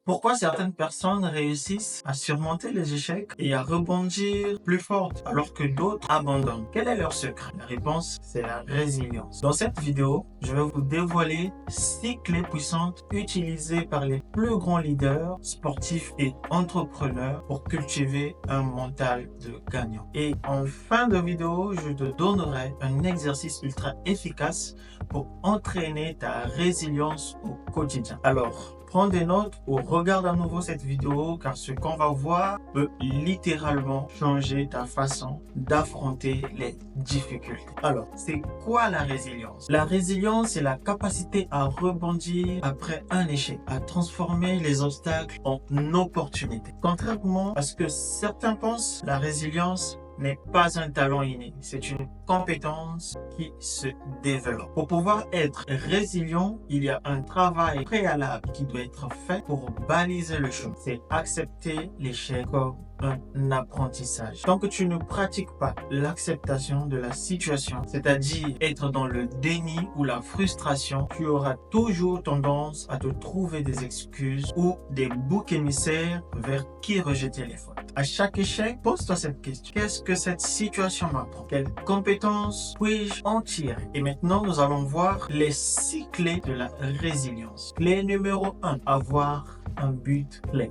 Pourquoi certaines personnes réussissent à surmonter les échecs et à rebondir plus fort alors que d'autres abandonnent? Quel est leur secret? La réponse, c'est la résilience. Dans cette vidéo, je vais vous dévoiler 6 clés puissantes utilisées par les plus grands leaders, sportifs et entrepreneurs pour cultiver un mental de gagnant. Et en fin de vidéo, je te donnerai un exercice ultra efficace pour entraîner ta résilience au quotidien. Alors, prends des notes ou regarde à nouveau cette vidéo car ce qu'on va voir peut littéralement changer ta façon d'affronter les difficultés. Alors, c'est quoi la résilience? La résilience, c'est la capacité à rebondir après un échec, à transformer les obstacles en opportunités. Contrairement à ce que certains pensent, la résilience n'est pas un talent inné, c'est une compétence qui se développe. Pour pouvoir être résilient, il y a un travail préalable qui doit être fait pour baliser le chemin. C'est accepter l'échec comme un apprentissage. Tant que tu ne pratiques pas l'acceptation de la situation, c'est-à-dire être dans le déni ou la frustration, tu auras toujours tendance à te trouver des excuses ou des boucs émissaires vers qui rejeter les fautes. À chaque échec, pose-toi cette question. Qu'est-ce que cette situation m'apprend? Quelles compétences puis-je en tirer? Et maintenant, nous allons voir les 6 clés de la résilience. Clé numéro 1, avoir un but clair.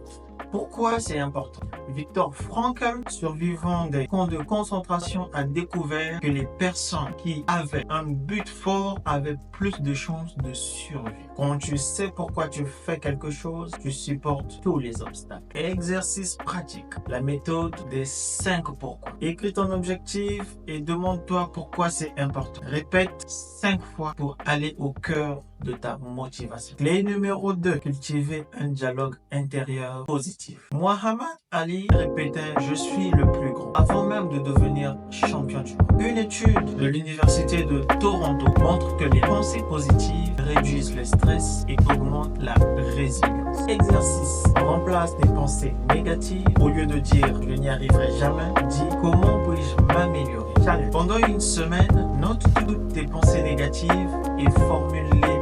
Pourquoi c'est important? Victor Frankl, survivant des camps de concentration, a découvert que les personnes qui avaient un but fort avaient plus de chances de survie. Quand tu sais pourquoi tu fais quelque chose, tu supportes tous les obstacles. Exercice pratique. La méthode des 5 pourquoi. Écris ton objectif et demande-toi pourquoi c'est important. Répète 5 fois pour aller au cœur de ta motivation. Clé numéro 2, cultiver un dialogue intérieur positif. Muhammad Ali répétait « Je suis le plus grand » avant même de devenir champion du monde. Une étude de l'université de Toronto montre que les pensées positives réduisent le stress et augmentent la résilience. Exercice. Remplace des pensées négatives. Au lieu de dire « Je n'y arriverai jamais », dis « Comment puis-je m'améliorer ?» Challenge. Pendant une semaine, note toutes tes pensées négatives et formule-les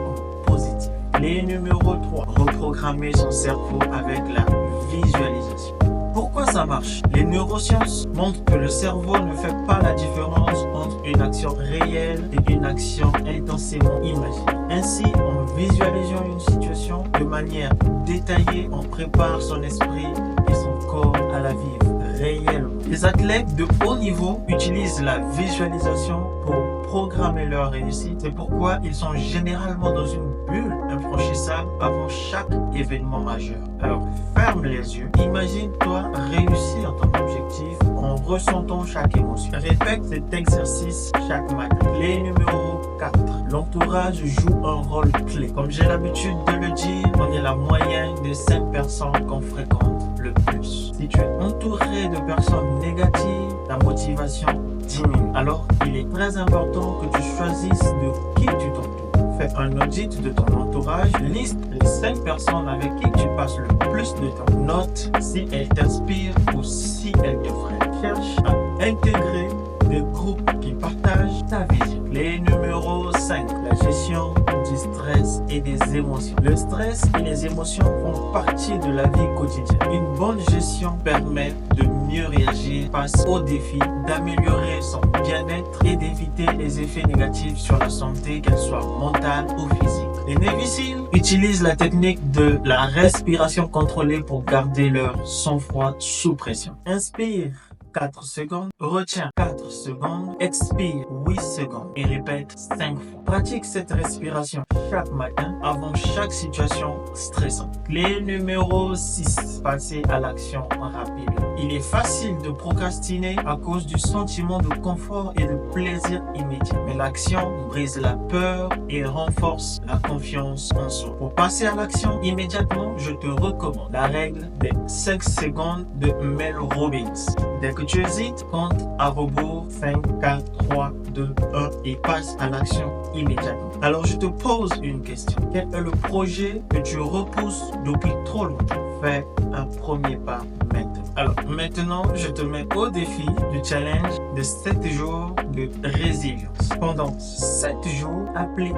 positif. Clé numéro 3, reprogrammer son cerveau avec la visualisation. Pourquoi ça marche? Les neurosciences montrent que le cerveau ne fait pas la différence entre une action réelle et une action intensément imaginée. Ainsi, en visualisant une situation de manière détaillée, on prépare son esprit et son corps à la vivre réellement. Les athlètes de haut niveau utilisent la visualisation pour programmer leur réussite. C'est pourquoi ils sont généralement dans une bulle infranchissable avant chaque événement majeur. Alors, ferme les yeux. Imagine-toi réussir ton objectif en ressentant chaque émotion. Répète cet exercice chaque matin. Clé numéro 4. L'entourage joue un rôle clé. Comme j'ai l'habitude de le dire, on est la moyenne des 5 personnes qu'on fréquente le plus. Si tu es entouré de personnes négatives, ta motivation diminue. Alors, il est très important que tu choisisses de qui tu t'entoures. Fais un audit de ton entourage, liste les 5 personnes avec qui tu passes le plus de temps. Note si elles t'inspirent ou si elles te freinent. Cherche à intégrer des groupes qui partagent ta vision. Clé numéro 5, la gestion du stress et des émotions. Le stress et les émotions font partie de la vie quotidienne. Une bonne gestion permet de mieux réagir face aux défis, d'améliorer son bien-être et d'éviter les effets négatifs sur la santé, qu'elle soit mentale ou physique. Les Navy Seals utilisent la technique de la respiration contrôlée pour garder leur sang-froid sous pression. Inspire 4 secondes, retiens 4 secondes, expire 8 secondes et répète 5 fois. Pratique cette respiration chaque matin avant chaque situation stressante. Clé numéro 6, passer à l'action rapide. Il est facile de procrastiner à cause du sentiment de confort et de plaisir immédiat. Mais l'action brise la peur et renforce la confiance en soi. Pour passer à l'action immédiatement, je te recommande la règle des 5 secondes de Mel Robbins. Dès que tu hésites, compte à rebours 5, 4, 3, 2, 1 et passe à l'action immédiatement. Alors je te pose une question. Quel est le projet que tu repousses depuis trop longtemps? Fais un premier pas maintenant. Alors maintenant, je te mets au défi du challenge de 7 jours de résilience. Pendant 7 jours, applique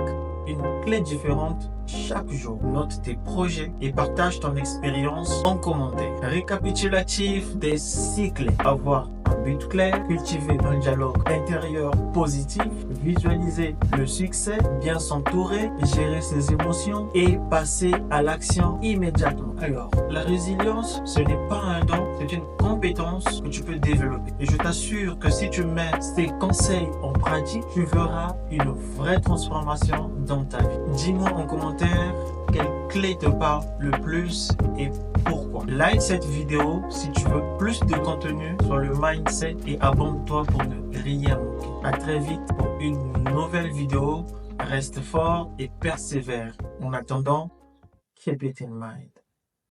une clé différente chaque jour. Note tes projets et partage ton expérience en commentaire. Récapitulatif des cycles. Avoir un but clair, cultiver un dialogue intérieur positif, visualiser le succès, bien s'entourer, gérer ses émotions et passer à l'action immédiatement. Alors, la résilience, ce n'est pas un don, c'est une compétence que tu peux développer. Et je t'assure que si tu mets ces conseils en pratique, tu verras une vraie transformation dans ta vie. Dis-moi en commentaire quelle clé te parle le plus et pourquoi. Like cette vidéo si tu veux plus de contenu sur le mindset et abonne-toi pour ne rien manquer. À très vite pour une nouvelle vidéo. Reste fort et persévère. En attendant, keep it in mind.